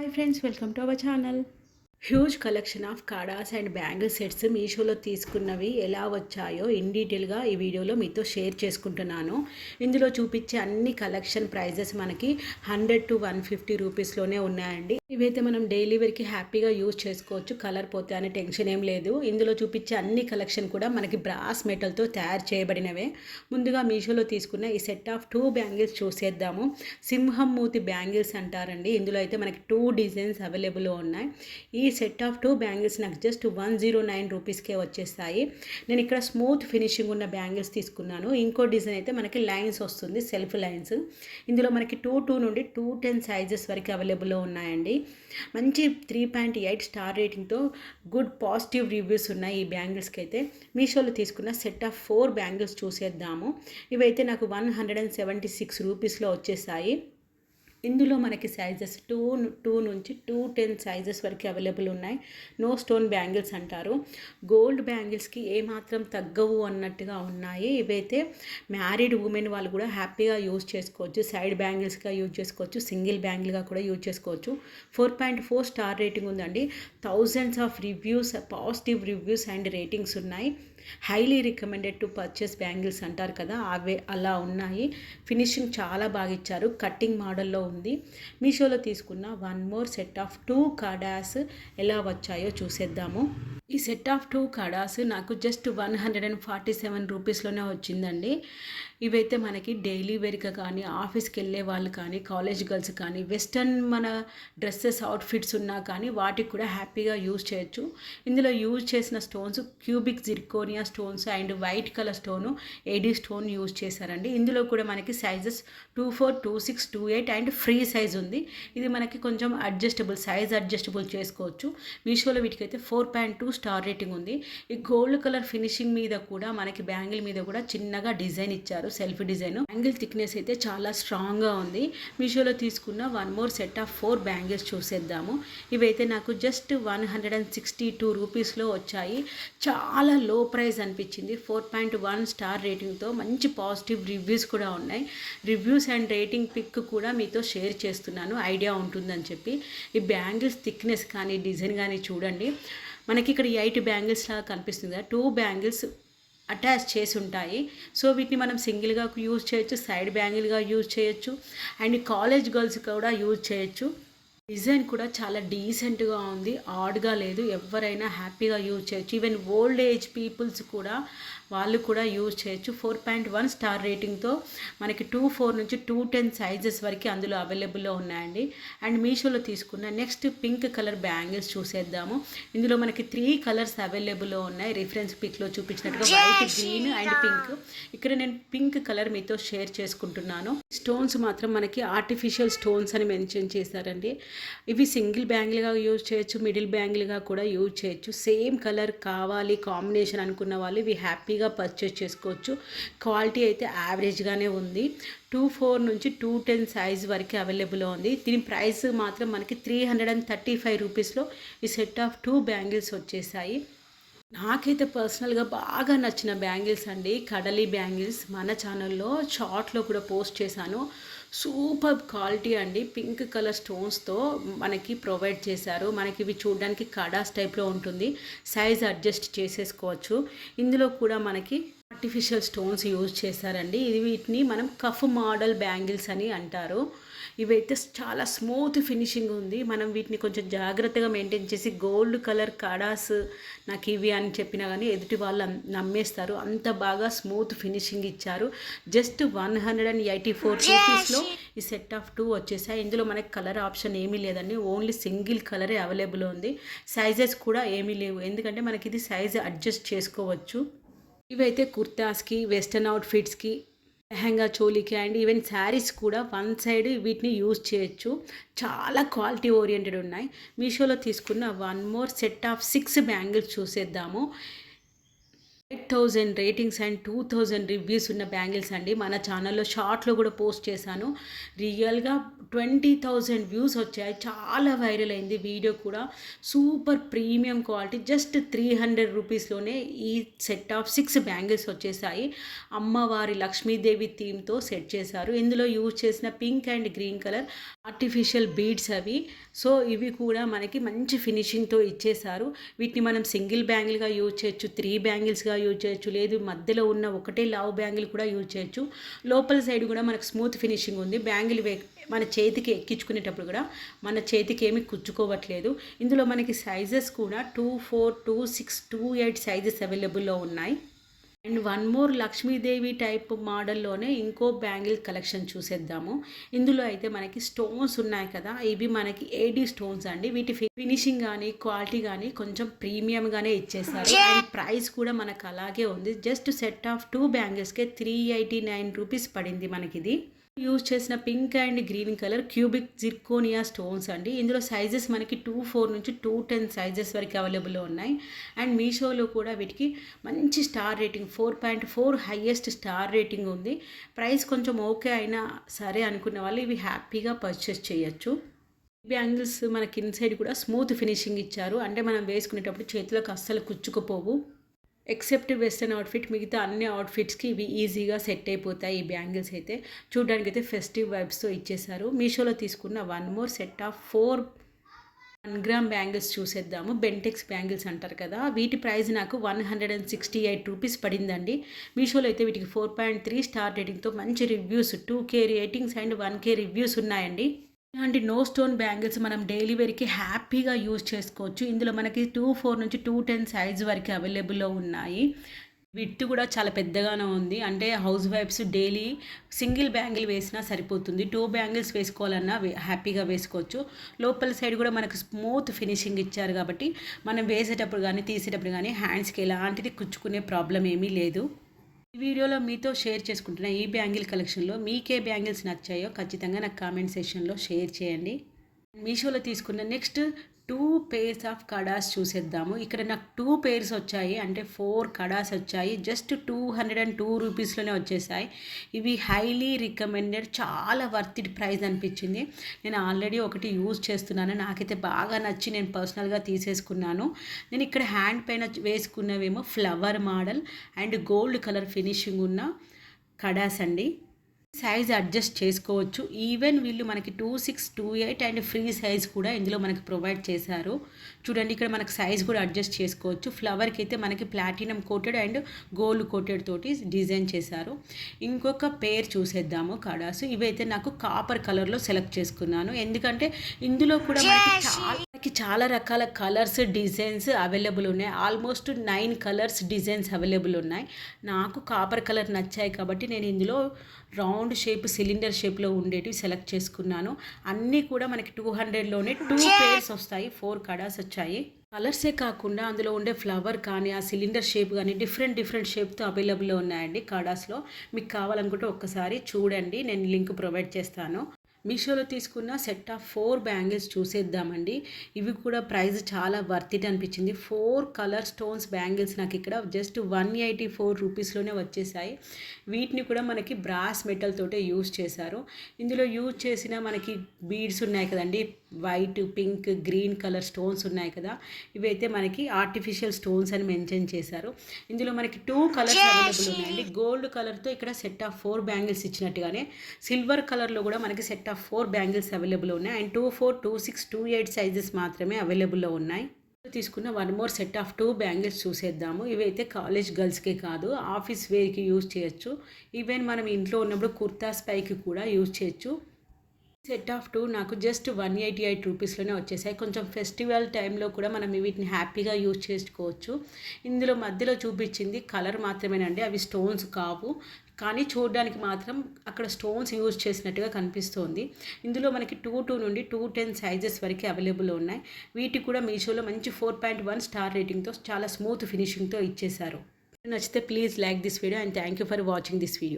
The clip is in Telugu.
Hi friends, welcome to our channel. Huge collection of kadas and bangle sets మీషోలో తీసుకున్నవి ఎలా వచ్చాయో ఇన్ డీటెయిల్గా ఈ వీడియోలో మీతో షేర్ చేసుకుంటున్నాను. ఇందులో చూపించే అన్ని కలెక్షన్ ప్రైజెస్ మనకి 100 to 150 రూపీస్లోనే ఉన్నాయండి. ఇవైతే మనం డైలీ వేర్కి హ్యాపీగా యూజ్ చేసుకోవచ్చు, కలర్ పోతే అనే టెన్షన్ ఏం లేదు. ఇందులో చూపించే అన్ని కలెక్షన్ కూడా మనకి బ్రాస్ మెటల్తో తయారు చేయబడినవే. ముందుగా మీషోలో తీసుకున్న ఈ సెట్ ఆఫ్ 2 బ్యాంగిల్స్ చూసేద్దాము. సింహం మూతి బ్యాంగిల్స్ అంటారండి. ఇందులో అయితే మనకి 2 డిజైన్స్ అవైలబుల్ ఉన్నాయి. ఈ సెట్ ఆఫ్ 2 బ్యాంగిల్స్ నాకు జస్ట్ 109 రూపీస్కే వచ్చేస్తాయి. నేను ఇక్కడ స్మూత్ ఫినిషింగ్ ఉన్న బ్యాంగిల్స్ తీసుకున్నాను. ఇంకో డిజైన్ అయితే మనకి లైన్స్ వస్తుంది, సెల్ఫ్ లైన్స్. ఇందులో మనకి 2 నుండి 210 సైజెస్ వరకు అవైలబుల్లో ఉన్నాయండి. మంచి 3.8 స్టార్ రేటింగ్తో గుడ్ పాజిటివ్ రివ్యూస్ ఉన్నాయి ఈ బ్యాంగిల్స్కి అయితే. మీషోలో తీసుకున్న సెట్ ఆఫ్ 4 బ్యాంగిల్స్ చూసేద్దాము. ఇవైతే నాకు 176 రూపీస్లో వచ్చేసాయి. ఇందులో మనకి సైజెస్ 2 నుంచి 210 సైజెస్ వరకు అవైలబుల్ ఉన్నాయి. నో స్టోన్ బ్యాంగిల్స్ అంటారు. గోల్డ్ బ్యాంగిల్స్కి ఏమాత్రం తగ్గవు అన్నట్టుగా ఉన్నాయి. ఇవైతే మ్యారీడ్ ఉమెన్ వాళ్ళు కూడా హ్యాపీగా యూజ్ చేసుకోవచ్చు. సైడ్ బ్యాంగిల్స్గా యూజ్ చేసుకోవచ్చు, సింగిల్ బ్యాంగిల్గా కూడా యూజ్ చేసుకోవచ్చు. 4.4 స్టార్ రేటింగ్ ఉందండి. Thousands of reviews, positive reviews and ratings ఉన్నాయి. Highly recommended to purchase bangles అంటారు కదా, అవే అలా ఉన్నాయి. ఫినిషింగ్ చాలా బాగా ఇచ్చారు, కట్టింగ్ మోడల్లో ఉంది. మీషోలో తీసుకున్న 1 మోర్ సెట్ ఆఫ్ 2 కాడాస్ ఎలా వచ్చాయో చూసేద్దాము. ఈ సెట్ ఆఫ్ 2 కాడాస్ నాకు జస్ట్ 147 రూపీస్లోనే వచ్చిందండి. ఇవైతే మనకి డైలీ వేర్గా కానీ, ఆఫీస్కి వెళ్ళే వాళ్ళు కానీ, కాలేజ్ గర్ల్స్ కానీ, వెస్టర్న్ మన డ్రెస్సెస్ అవుట్ఫిట్స్ ఉన్నా కానీ వాటికి కూడా హ్యాపీగా యూజ్ చేయొచ్చు. ఇందులో యూజ్ చేసిన stones cubic zirconia stones and white colour stone, AD stone use చేశారండి. ఇందులో కూడా మనకి సైజెస్ 24, 26, 28 అండ్ ఫ్రీ సైజ్ ఉంది. ఇది మనకి కొంచెం సైజ్ అడ్జస్టబుల్ చేసుకోవచ్చు. మీషోలో వీటికైతే 4.2 స్టార్ రేటింగ్ ఉంది. ఈ గోల్డ్ కలర్ ఫినిషింగ్ మీద కూడా మనకి బ్యాంగిల్ మీద కూడా చిన్నగా డిజైన్ ఇచ్చారు, సెల్ఫ్ డిజైన్. బ్యాంగిల్ థిక్నెస్ అయితే చాలా స్ట్రాంగ్గా ఉంది. మీషోలో తీసుకున్న 1 మోర్ సెట్ ఆఫ్ 4 బ్యాంగిల్స్ చూసేద్దాము. ఇవైతే నాకు జస్ట్ 162 రూపీస్లో వచ్చాయి. చాలా లో ప్రైస్ అనిపించింది. 4.1 స్టార్ రేటింగ్తో మంచి పాజిటివ్ రివ్యూస్ కూడా ఉన్నాయి. రివ్యూస్ అండ్ రేటింగ్ పిక్ కూడా మీతో షేర్ చేస్తున్నాను, ఐడియా ఉంటుందని చెప్పి. ఈ బ్యాంగిల్స్ థిక్నెస్ కానీ, డిజైన్ కానీ చూడండి. మనకి ఇక్కడ 8 బ్యాంగిల్స్ లాగా కనిపిస్తుంది కదా, 2 బ్యాంగిల్స్ అటాచ్ చేసి ఉంటాయి. సో వీటిని మనం సింగిల్గా యూజ్ చేయొచ్చు, సైడ్ బ్యాంగిల్గా యూజ్ చేయొచ్చు అండ్ కాలేజ్ గర్ల్స్ కూడా యూజ్ చేయొచ్చు. డిజైన్ కూడా చాలా డీసెంట్గా ఉంది, ఆడ్గా లేదు. ఎవరైనా హ్యాపీగా యూజ్ చేయొచ్చు. ఈవెన్ ఓల్డ్ ఏజ్ పీపుల్స్ కూడా వాళ్ళు కూడా యూజ్ చేయొచ్చు. 4.1 స్టార్ రేటింగ్తో మనకి 24 నుంచి 210 సైజెస్ వరకు అందులో అవైలబుల్లో ఉన్నాయండి. అండ్ మీషోలో తీసుకున్న నెక్స్ట్ పింక్ కలర్ బ్యాంగిల్స్ చూసేద్దాము. ఇందులో మనకి 3 కలర్స్ అవైలబుల్లో ఉన్నాయి. రిఫరెన్స్ పిక్లో చూపించినట్టుగా వైట్, గ్రీన్ అండ్ పింక్. ఇక్కడ నేను పింక్ కలర్ మీతో షేర్ చేసుకుంటున్నాను. స్టోన్స్ మాత్రం మనకి ఆర్టిఫిషియల్ స్టోన్స్ అని మెన్షన్ చేశారండి. ఇవి సింగిల్ బ్యాంగిల్గా యూజ్ చేయొచ్చు, మిడిల్ బ్యాంగిల్గా కూడా యూజ్ చేయొచ్చు. సేమ్ కలర్ కావాలి కాంబినేషన్ అనుకున్న వాళ్ళు ఇవి హ్యాపీగా పర్చేస్ చేసుకోవచ్చు. క్వాలిటీ అయితే యావరేజ్గానే ఉంది. 24 నుంచి 210 సైజ్ వరకు అవైలబుల్ ఉంది. దీని ప్రైస్ మాత్రం మనకి 335 రూపీస్లో ఈ సెట్ ఆఫ్ 2 బ్యాంగిల్స్ వచ్చేసాయి. నాకైతే పర్సనల్గా బాగా నచ్చిన బ్యాంగిల్స్ అండి కడలి బ్యాంగిల్స్. మన ఛానల్లో షార్ట్లో కూడా పోస్ట్ చేశాను. సూపర్ క్వాలిటీ అండి. పింక్ కలర్ స్టోన్స్తో మనకి ప్రొవైడ్ చేశారు. మనకి ఇవి చూడడానికి కడాస్ టైప్లో ఉంటుంది, సైజ్ అడ్జస్ట్ చేసేసుకోవచ్చు. ఇందులో కూడా మనకి ఆర్టిఫిషియల్ స్టోన్స్ యూజ్ చేశారండి. వీటిని మనం కఫ్ మోడల్ బ్యాంగిల్స్ అని అంటారు. ఇవైతే చాలా స్మూత్ ఫినిషింగ్ ఉంది. మనం వీటిని కొంచెం జాగ్రత్తగా మెయింటైన్ చేసి గోల్డ్ కలర్ కాడాస్ నాకు ఇవి అని చెప్పినా కానీ ఎదుటి వాళ్ళు నమ్మేస్తారు, అంత బాగా స్మూత్ ఫినిషింగ్ ఇచ్చారు. జస్ట్ 184 రూపీస్లో ఈ సెట్ ఆఫ్ 2 వచ్చేసాయి. ఇందులో మనకి కలర్ ఆప్షన్ ఏమీ లేదండి, ఓన్లీ సింగిల్ కలరే అవైలబుల్ ఉంది. సైజెస్ కూడా ఏమీ లేవు, ఎందుకంటే మనకి ఇది సైజ్ అడ్జస్ట్ చేసుకోవచ్చు. ఇవైతే కుర్తాస్కి, వెస్టర్న్ అవుట్ఫిట్స్కి, లెహంగా చోలీకి అండ్ ఈవెన్ శారీస్ కూడా వన్ సైడ్ వీటిని యూజ్ చేయొచ్చు. చాలా క్వాలిటీ ఓరియంటెడ్ ఉన్నాయి. మీషోలో తీసుకున్న 1 మోర్ సెట్ ఆఫ్ 6 బ్యాంగిల్స్ చూసేద్దాము. 8000 రేటింగ్స్ అండ్ 2000 రివ్యూస్ ఉన్న బ్యాంగిల్స్ అండి. మన ఛానల్లో షార్ట్‌లో కూడా పోస్ట్ చేశాను. రియల్‌గా 20,000 వ్యూస్ వచ్చాయి. చాలా వైరల్ అయింది వీడియో కూడా. సూపర్ ప్రీమియం క్వాలిటీ జస్ట్ 300 రూపీస్‌లోనే ఈ సెట్ ఆఫ్ 6 బ్యాంగిల్స్ వచ్చేసాయి. అమ్మవారి లక్ష్మీదేవి థీమ్‌తో సెట్ చేశారు. ఇందులో యూజ్ చేసిన pink and green colour artificial beads అవి. సో ఇవి కూడా మనకి మంచి ఫినిషింగ్‌తో ఇచ్చేశారు. వీటిని మనం సింగిల్ బ్యాంగిల్‌గా యూజ్ చేయొచ్చు, 3 బ్యాంగిల్స్‌గా యూజ్ చేయొచ్చు, లేదు మధ్యలో ఉన్న ఒకటే లావు బ్యాంగిల్ కూడా యూజ్ చేయొచ్చు. లోపల సైడ్ కూడా మనకు స్మూత్ ఫినిషింగ్ ఉంది. బ్యాంగిల్ మన చేతికి ఎక్కించుకునేటప్పుడు కూడా మన చేతికి ఏమి కుచ్చుకోవట్లేదు. ఇందులో మనకి సైజెస్ కూడా 2, 4, 2, 6, 2, 8 సైజెస్ అవైలబుల్లో ఉన్నాయి. And one more Lakshmidevi type మోడల్లోనే ఇంకో బ్యాంగిల్ కలెక్షన్ చూసేద్దాము. ఇందులో అయితే మనకి స్టోన్స్ ఉన్నాయి కదా, ఇవి మనకి ఏడీ స్టోన్స్ అండి. వీటి ఫినిషింగ్ కానీ క్వాలిటీ కానీ కొంచెం ప్రీమియంగానే ఇచ్చేస్తారు. అండ్ ప్రైస్ కూడా మనకు అలాగే ఉంది. జస్ట్ సెట్ ఆఫ్ 2 బ్యాంగిల్స్కే 389 రూపీస్ పడింది మనకిది. యూజ్ చేసిన pink and green colour cubic zirconia stones అండి. ఇందులో సైజెస్ మనకి 2, 4 నుంచి 2, 10 సైజెస్ వరకు అవైలబుల్లో ఉన్నాయి. అండ్ మీషోలో కూడా వీటికి మంచి star rating 4.4 highest star rating ఉంది. ప్రైస్ కొంచెం ఓకే అయినా సరే అనుకున్న వాళ్ళు ఇవి హ్యాపీగా పర్చేస్ చేయొచ్చు. బ్యాంగిల్స్ మనకి ఇన్సైడ్ కూడా స్మూత్ ఫినిషింగ్ ఇచ్చారు. అంటే మనం వేసుకునేటప్పుడు చేతులకు అస్సలు కుచ్చుకుపోవు. ఎక్సెప్ట్ వెస్టర్న్ అవుట్ఫిట్, మిగతా అన్ని అవుట్ఫిట్స్కి ఇవి ఈజీగా సెట్ అయిపోతాయి. ఈ బ్యాంగిల్స్ అయితే చూడడానికి అయితే ఫెస్టివ్ వైబ్స్తో ఇచ్చేసారు. మీషోలో తీసుకున్న one more set of 4 1 gram bangles చూసేద్దాము. బెంటెక్స్ బ్యాంగిల్స్ అంటారు కదా, వీటి ప్రైస్ నాకు 168 రూపీస్ పడిందండి. మీషోలో అయితే వీటికి 4.3 స్టార్ రేటింగ్తో మంచి reviews, 2K ratings and 1K reviews ఉన్నాయండి. ఇలాంటి నో స్టోన్ బ్యాంగిల్స్ మనం డైలీ వేర్కి హ్యాపీగా యూజ్ చేసుకోవచ్చు. ఇందులో మనకి 2, 4 నుంచి 2, 10 సైజ్ వరకు అవైలబుల్లో ఉన్నాయి. విడ్త్ కూడా చాలా పెద్దగానే ఉంది. అంటే house wives daily single bangle వేసినా సరిపోతుంది. 2 బ్యాంగిల్స్ వేసుకోవాలన్నా హ్యాపీగా వేసుకోవచ్చు. లోపల సైడ్ కూడా మనకు స్మూత్ ఫినిషింగ్ ఇచ్చారు కాబట్టి మనం వేసేటప్పుడు కానీ తీసేటప్పుడు కానీ హ్యాండ్స్కి ఎలాంటిది కుచ్చుకునే ప్రాబ్లం ఏమీ లేదు. ఈ వీడియోలో మీతో షేర్ చేసుకుంటున్న ఈ బ్యాంగిల్ కలెక్షన్లో మీకే బ్యాంగిల్స్ నచ్చాయో ఖచ్చితంగా నాకు కామెంట్ సెక్షన్లో షేర్ చేయండి. మీషోలో తీసుకున్న నెక్స్ట్ 2 pairs ఆఫ్ కడాస్ చూసేద్దాము. ఇక్కడ నాకు 2 pairs వచ్చాయి, అంటే 4 కడాస్ వచ్చాయి. జస్ట్ 202 రూపీస్లోనే వచ్చేసాయి. ఇవి హైలీ రికమెండెడ్, చాలా వర్త్ ఇట్ ప్రైస్ అనిపించింది. నేను ఆల్రెడీ ఒకటి యూజ్ చేస్తున్నాను, నాకైతే బాగా నచ్చి నేను పర్సనల్గా తీసేసుకున్నాను. నేను ఇక్కడ హ్యాండ్ పైన వేసుకున్నవేమో flower model and gold colour finishing ఉన్న కడాస్ అండి. సైజ్ అడ్జస్ట్ చేసుకోవచ్చు. ఈవెన్ వీళ్ళు మనకి 2, 6, 2, 8 అండ్ ఫ్రీ సైజ్ కూడా ఇందులో మనకి ప్రొవైడ్ చేశారు. చూడండి, ఇక్కడ మనకి సైజ్ కూడా అడ్జస్ట్ చేసుకోవచ్చు. ఫ్లవర్కి అయితే మనకి platinum coated and gold coated తోటి డిజైన్ చేశారు. ఇంకొక పేర్ చూసేద్దాము కడాసు. ఇవైతే నాకు కాపర్ కలర్లో సెలెక్ట్ చేసుకున్నాను, ఎందుకంటే ఇందులో కూడా మనకి చాలా రకాల కలర్స్ డిజైన్స్ అవైలబుల్ ఉన్నాయి. ఆల్మోస్ట్ 9 కలర్స్ డిజైన్స్ అవైలబుల్ ఉన్నాయి. నాకు కాపర్ కలర్ నచ్చాయి కాబట్టి నేను ఇందులో రౌండ్ షేప్, సిలిండర్ షేప్లో ఉండేటివి సెలెక్ట్ చేసుకున్నాను. అన్నీ కూడా మనకి 200లోనే 2 pairs వస్తాయి. 4 కడాస్ వచ్చాయి. కలర్సే కాకుండా అందులో ఉండే ఫ్లవర్ కానీ ఆ సిలిండర్ షేప్ కానీ డిఫరెంట్ షేప్తో అవైలబుల్లో ఉన్నాయండి కడాస్లో. మీకు కావాలనుకుంటే ఒక్కసారి చూడండి, నేను లింక్ ప్రొవైడ్ చేస్తాను. మీషోలో తీసుకున్న సెట్ ఆఫ్ 4 బ్యాంగిల్స్ చూసేద్దామండి. ఇవి కూడా ప్రైస్ చాలా వర్త్ ఇట్ అనిపించింది. 4 కలర్ స్టోన్స్ బ్యాంగిల్స్ నాకు ఇక్కడ జస్ట్ 184 రూపీస్లోనే వచ్చేసాయి. వీటిని కూడా మనకి బ్రాస్ మెటల్ తోటే యూజ్ చేశారు. ఇందులో యూజ్ చేసిన మనకి బీడ్స్ ఉన్నాయి కదండి, white, pink, green colour stones ఉన్నాయి కదా, ఇవైతే మనకి ఆర్టిఫిషియల్ స్టోన్స్ అని మెన్షన్ చేశారు. ఇందులో మనకి 2 కలర్స్ అవైలబుల్ ఉన్నాయండి. గోల్డ్ కలర్తో ఇక్కడ సెట్ ఆఫ్ 4 బ్యాంగిల్స్ ఇచ్చినట్టుగానే సిల్వర్ కలర్లో కూడా మనకి సెట్ ఆఫ్ 4 బ్యాంగిల్స్ అవైలబుల్ ఉన్నాయి. అండ్ 2, 4, 2, 6, 2, 8 సైజెస్ మాత్రమే అవైలబుల్లో ఉన్నాయి. తీసుకున్న one more set of 2 bangles చూసేద్దాము. ఇవైతే కాలేజ్ గర్ల్స్కే కాదు, ఆఫీస్ వేర్కి యూజ్ చేయొచ్చు. ఈవెన్ మనం ఇంట్లో ఉన్నప్పుడు కుర్తాస్ పైకి కూడా యూజ్ చేయొచ్చు. సెట్ ఆఫ్ 2 నాకు జస్ట్ 188 రూపీస్లోనే వచ్చేసాయి. కొంచెం ఫెస్టివల్ టైంలో కూడా మనం వీటిని హ్యాపీగా యూజ్ చేసుకోవచ్చు. ఇందులో మధ్యలో చూపించింది కలర్ మాత్రమేనండి, అవి స్టోన్స్ కావు. కానీ చూడడానికి మాత్రం అక్కడ స్టోన్స్ యూజ్ చేసినట్టుగా కనిపిస్తోంది. ఇందులో మనకి 2 నుండి 210 సైజెస్ వరకు అవైలబుల్ ఉన్నాయి. వీటికి కూడా మీషోలో మంచి 4.1 స్టార్ రేటింగ్తో చాలా స్మూత్ ఫినిషింగ్తో ఇచ్చేశారు. నచ్చితే please like this video and thank you for watching this video.